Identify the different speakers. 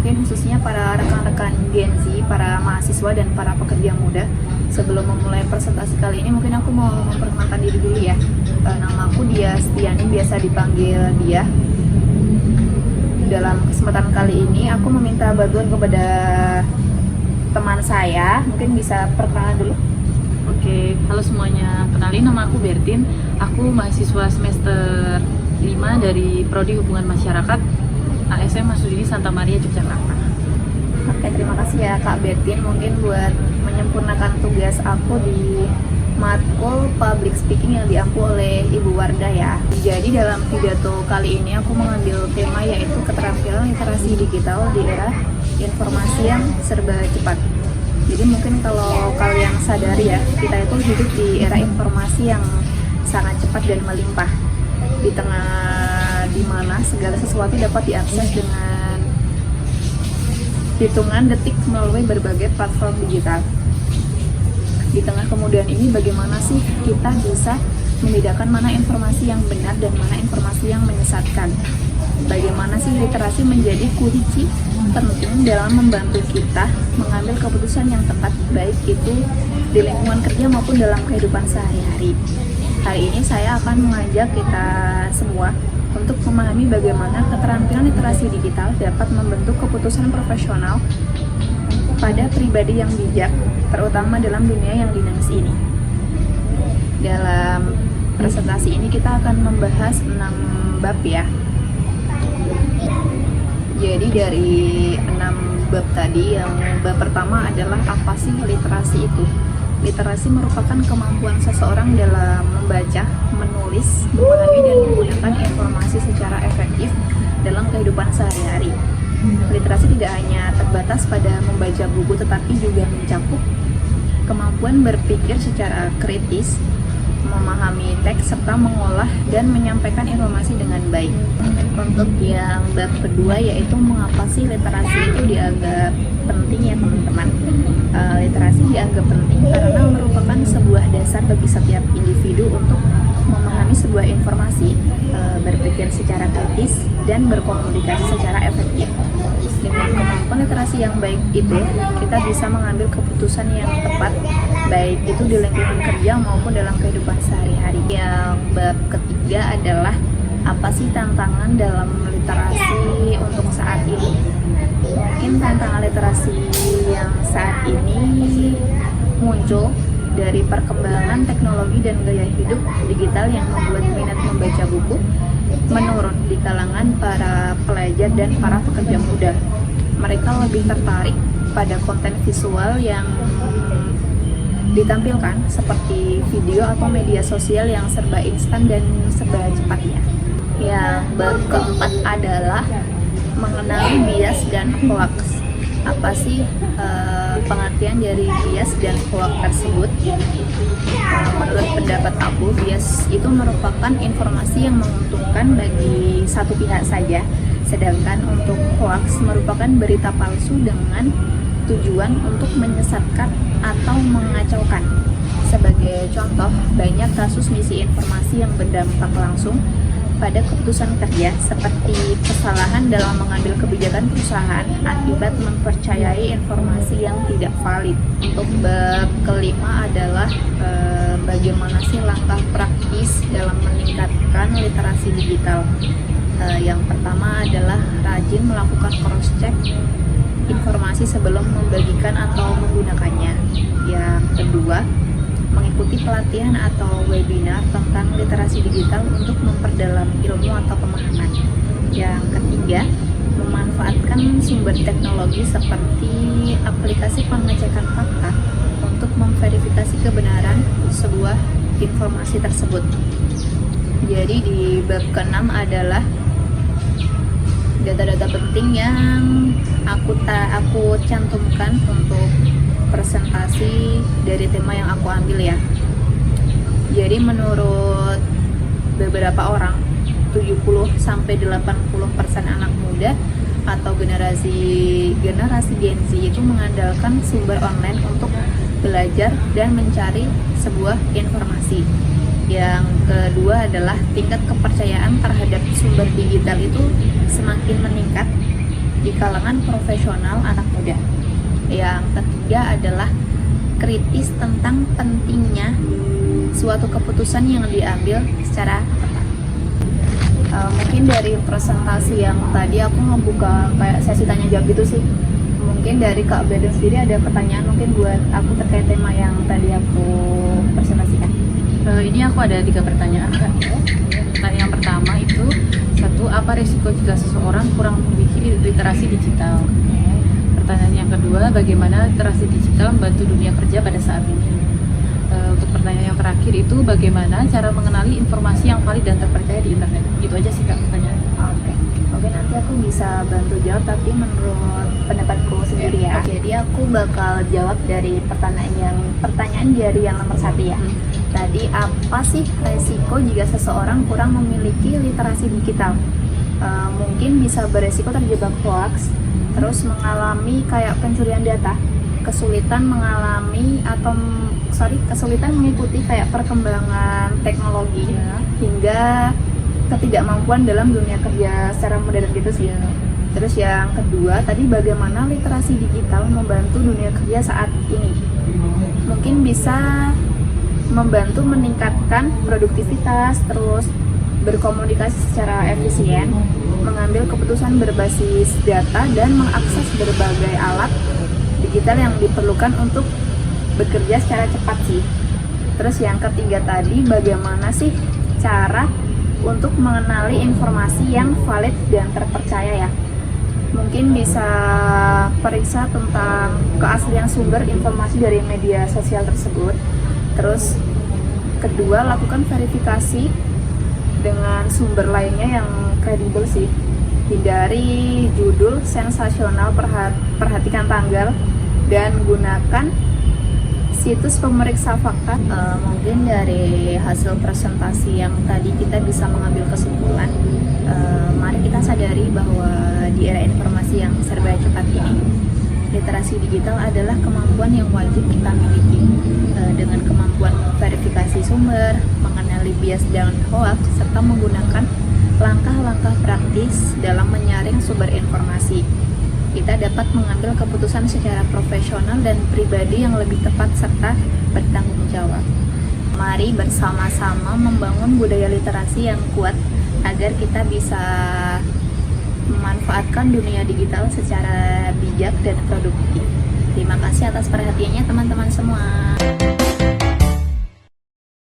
Speaker 1: mungkin khususnya para rekan-rekan Gen Z, para mahasiswa dan para pekerja muda. Sebelum memulai presentasi kali ini, mungkin aku mau memperkenalkan diri dulu ya. Nama aku Dia Setiani, biasa dipanggil Dia. Dalam kesempatan kali ini, aku meminta bantuan kepada teman saya. Mungkin bisa perkenalan dulu.
Speaker 2: Oke, halo semuanya. Kenalin, nama aku Bertin. Aku mahasiswa semester 5 dari Prodi Hubungan Masyarakat ASM Masudini Santa Maria, Yogyakarta.
Speaker 1: Oke, terima kasih ya Kak Bertin. Mungkin buat menyempurnakan tugas aku di matkul public speaking yang diampu oleh Ibu Wardah ya. Jadi dalam pidato kali ini aku mengambil tema yaitu keterampilan literasi digital di era informasi yang serba cepat. Jadi mungkin kalau kalian sadari ya, kita itu hidup di era informasi yang sangat cepat dan melimpah. Di tengah dimana segala sesuatu dapat diakses dengan hitungan detik melalui berbagai platform digital. Di tengah kemudian ini, bagaimana sih kita bisa membedakan mana informasi yang benar dan mana informasi yang menyesatkan? Bagaimana sih literasi menjadi kunci penting dalam membantu kita mengambil keputusan yang tepat, baik itu di lingkungan kerja maupun dalam kehidupan sehari-hari. Hari ini saya akan mengajak kita semua untuk memahami bagaimana keterampilan literasi digital dapat membentuk keputusan profesional pada pribadi yang bijak, terutama dalam dunia yang dinamis ini. Dalam presentasi ini kita akan membahas 6 bab ya. Jadi dari 6 bab tadi, yang bab pertama adalah apa sih literasi itu? Literasi merupakan kemampuan seseorang dalam membaca, menulis, memahami dan menggunakan informasi secara efektif dalam kehidupan sehari-hari. Literasi tidak hanya terbatas pada membaca buku, tetapi juga mencakup kemampuan berpikir secara kritis, memahami teks, serta mengolah dan menyampaikan informasi dengan baik. Untuk yang bab kedua, yaitu mengapa sih literasi itu dianggap penting ya teman-teman. Literasi dianggap penting karena merupakan sebuah dasar bagi setiap individu untuk memahami sebuah informasi, berpikir secara kritis, dan berkomunikasi secara efektif. Dengan kemampuan literasi yang baik itu, kita bisa mengambil keputusan yang tepat, baik itu di lingkungan kerja maupun dalam kehidupan sehari-hari. Yang bab ketiga adalah apa sih tantangan dalam literasi untuk saat ini? Mungkin tantangan literasi yang saat ini muncul dari perkembangan teknologi dan gaya hidup digital yang membuat minat membaca buku menurun di kalangan para pelajar dan para pekerja muda. Mereka lebih tertarik pada konten visual yang ditampilkan seperti video atau media sosial yang serba instan dan serba cepat ya. Yang bab keempat adalah mengenali bias dan hoax. Apa sih pengertian dari bias dan hoax tersebut? Menurut pendapat aku, bias itu merupakan informasi yang menguntungkan bagi satu pihak saja, sedangkan untuk hoax merupakan berita palsu dengan tujuan untuk menyesatkan atau mengacaukan. Sebagai contoh, banyak kasus misi informasi yang berdampak langsung pada keputusan kerja, seperti kesalahan dalam mengambil kebijakan perusahaan akibat mempercayai informasi yang tidak valid. Untuk bab kelima adalah bagaimana sih langkah praktis dalam meningkatkan literasi digital. Yang pertama adalah rajin melakukan cross-check informasi sebelum membagikan atau menggunakannya. Yang kedua, mengikuti pelatihan atau webinar tentang literasi digital untuk memperdalam ilmu atau pemahaman. Yang ketiga, memanfaatkan sumber teknologi seperti aplikasi pengecekan fakta untuk memverifikasi kebenaran sebuah informasi tersebut. Jadi di bab ke-6 adalah data-data penting yang aku cantumkan untuk presentasi dari tema yang aku ambil ya. Jadi menurut beberapa orang, 70-80% anak muda atau generasi Gen Z itu mengandalkan sumber online untuk belajar dan mencari sebuah informasi. Yang kedua adalah tingkat kepercayaan terhadap sumber digital itu semakin meningkat di kalangan profesional anak muda. Yang ketiga adalah kritis tentang pentingnya suatu keputusan yang diambil secara tepat. Mungkin dari presentasi yang tadi aku ngebuka kayak sesi tanya jawab gitu sih. Mungkin dari Kak Beden sendiri ada pertanyaan mungkin buat aku terkait tema yang tadi aku presentasikan.
Speaker 2: Ini aku ada 3 pertanyaan, Kak. Pertanyaan yang pertama itu, satu, apa risiko jika seseorang kurang memiliki literasi digital? Pertanyaan yang kedua, bagaimana literasi digital membantu dunia kerja pada saat ini? Untuk pertanyaan yang terakhir itu, bagaimana cara mengenali informasi yang valid dan terpercaya di internet? Itu aja sih, Kak, pertanyaan.
Speaker 1: Oke, nanti aku bisa bantu jawab tapi menurut pendapatku sendiri ya. Jadi aku bakal jawab dari pertanyaan dari yang nomor 1 ya. Tadi apa sih resiko jika seseorang kurang memiliki literasi digital? Mungkin bisa beresiko terjebak hoax, terus mengalami kayak pencurian data, kesulitan mengikuti kayak perkembangan teknologi, hingga ketidakmampuan dalam dunia kerja secara modern gitu sih. Terus yang kedua tadi, bagaimana literasi digital membantu dunia kerja saat ini? Mungkin bisa membantu meningkatkan produktivitas, terus berkomunikasi secara efisien, mengambil keputusan berbasis data, dan mengakses berbagai alat digital yang diperlukan untuk bekerja secara cepat sih. Terus yang ketiga tadi, bagaimana sih cara untuk mengenali informasi yang valid dan terpercaya ya? Mungkin bisa periksa tentang keaslian sumber informasi dari media sosial tersebut. Terus kedua, lakukan verifikasi dengan sumber lainnya yang kredibel sih. Hindari judul sensasional, perhatikan tanggal, dan gunakan situs pemeriksa fakta. Mungkin dari hasil presentasi yang tadi kita bisa mengambil kesimpulan, mari kita sadari bahwa di era informasi yang serba cepat ini, literasi digital adalah kemampuan yang wajib kita miliki. Dengan kemampuan verifikasi sumber, mengenali bias dan hoax, serta menggunakan langkah-langkah praktis dalam menyaring sumber informasi, kita dapat mengambil keputusan secara profesional dan pribadi yang lebih tepat serta bertanggung jawab. Mari bersama-sama membangun budaya literasi yang kuat agar kita bisa memanfaatkan dunia digital secara bijak dan produktif. Terima kasih atas perhatiannya teman-teman semua.